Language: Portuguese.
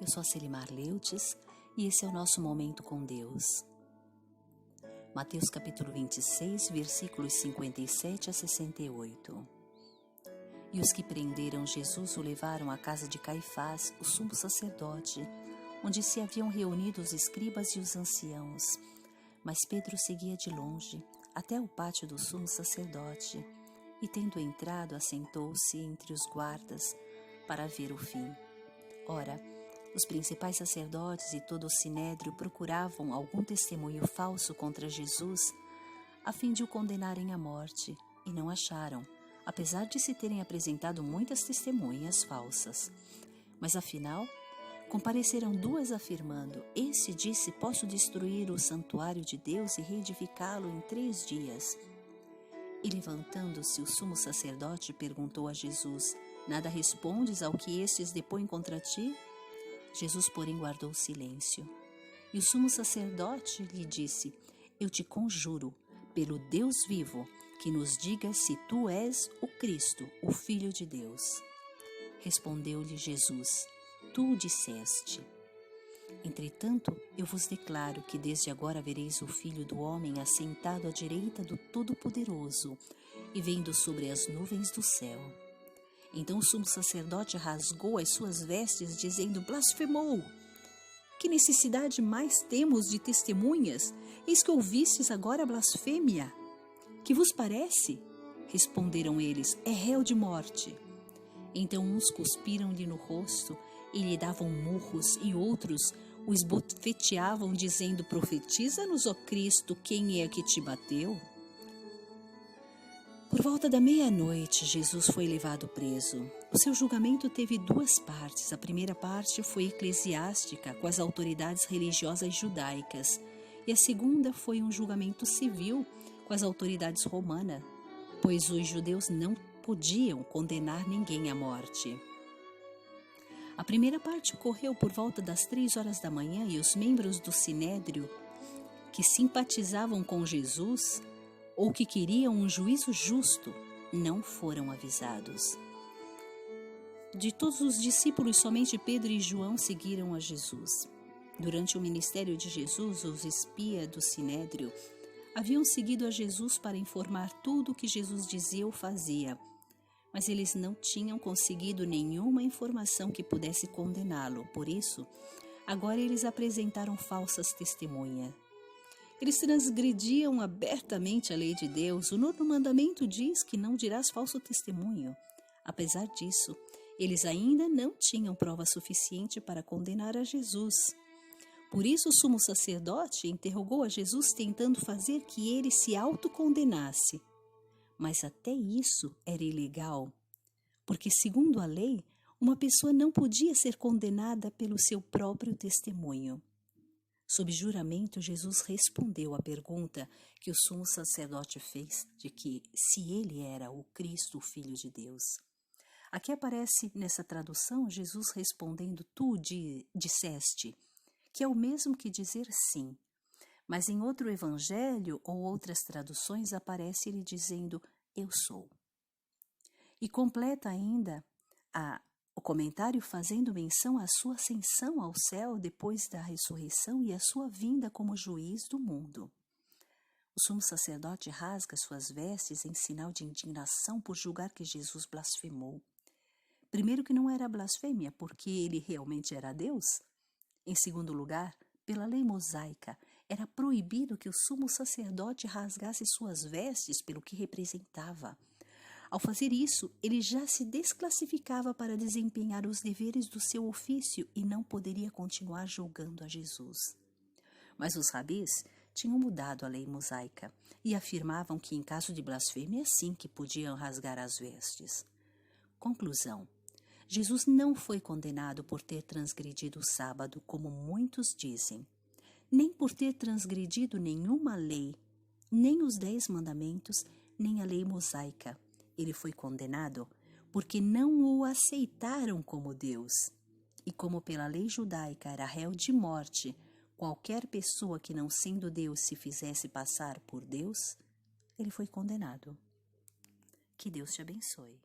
Eu sou a Celimar Leutes e esse é o nosso Momento com Deus. Mateus capítulo 26, versículos 57 a 68. E os que prenderam Jesus o levaram à casa de Caifás, o sumo sacerdote, onde se haviam reunido os escribas e os anciãos. Mas Pedro seguia de longe, até o pátio do sumo sacerdote, e tendo entrado, assentou-se entre os guardas para ver o fim. Ora, os principais sacerdotes e todo o sinédrio procuravam algum testemunho falso contra Jesus, a fim de o condenarem à morte, e não acharam, apesar de se terem apresentado muitas testemunhas falsas. Mas afinal, compareceram duas afirmando: Esse disse, posso destruir o santuário de Deus e reedificá-lo em 3 dias. E levantando-se o sumo sacerdote perguntou a Jesus: Nada respondes ao que estes depõem contra ti? Jesus, porém, guardou silêncio. E o sumo sacerdote lhe disse: Eu te conjuro, pelo Deus vivo, que nos digas se tu és o Cristo, o Filho de Deus. Respondeu-lhe Jesus: Tu o disseste. Entretanto, eu vos declaro que desde agora vereis o Filho do Homem assentado à direita do Todo-Poderoso e vindo sobre as nuvens do céu. Então o sumo sacerdote rasgou as suas vestes, dizendo: Blasfemou! Que necessidade mais temos de testemunhas? Eis que ouvistes agora a blasfêmia. Que vos parece? Responderam eles: É réu de morte. Então uns cuspiram-lhe no rosto e lhe davam murros, e outros o esbofeteavam, dizendo: Profetiza-nos, ó Cristo, quem é que te bateu? Por volta da meia-noite, Jesus foi levado preso. O seu julgamento teve 2 partes. A primeira parte foi eclesiástica, com as autoridades religiosas judaicas, e a segunda foi um julgamento civil, com as autoridades romanas, pois os judeus não podiam condenar ninguém à morte. A primeira parte ocorreu por volta das 3 horas da manhã e os membros do Sinédrio, que simpatizavam com Jesus ou que queriam um juízo justo, não foram avisados. De todos os discípulos, somente Pedro e João seguiram a Jesus. Durante o ministério de Jesus, os espias do Sinédrio haviam seguido a Jesus para informar tudo o que Jesus dizia ou fazia, mas eles não tinham conseguido nenhuma informação que pudesse condená-lo. Por isso, agora eles apresentaram falsas testemunhas. Eles transgrediam abertamente a lei de Deus. O 9º mandamento diz que não dirás falso testemunho. Apesar disso, eles ainda não tinham prova suficiente para condenar a Jesus. Por isso, o sumo sacerdote interrogou a Jesus, tentando fazer que ele se autocondenasse. Mas até isso era ilegal, porque, segundo a lei, uma pessoa não podia ser condenada pelo seu próprio testemunho. Sob juramento, Jesus respondeu à pergunta que o sumo sacerdote fez de que se ele era o Cristo, o Filho de Deus. Aqui aparece nessa tradução Jesus respondendo: Tu disseste, que é o mesmo que dizer sim. Mas em outro evangelho ou outras traduções aparece ele dizendo: Eu sou. E completa ainda o comentário fazendo menção à sua ascensão ao céu depois da ressurreição e à sua vinda como juiz do mundo. O sumo sacerdote rasga suas vestes em sinal de indignação por julgar que Jesus blasfemou. Primeiro, que não era blasfêmia, porque ele realmente era Deus. Em segundo lugar, pela lei mosaica, era proibido que o sumo sacerdote rasgasse suas vestes pelo que representava. Ao fazer isso, ele já se desclassificava para desempenhar os deveres do seu ofício e não poderia continuar julgando a Jesus. Mas os rabis tinham mudado a lei mosaica e afirmavam que em caso de blasfêmia sim que podiam rasgar as vestes. Conclusão: Jesus não foi condenado por ter transgredido o sábado, como muitos dizem, nem por ter transgredido nenhuma lei, nem os 10 mandamentos, nem a lei mosaica. Ele foi condenado porque não o aceitaram como Deus. E como pela lei judaica era réu de morte, qualquer pessoa que não sendo Deus se fizesse passar por Deus, ele foi condenado. Que Deus te abençoe.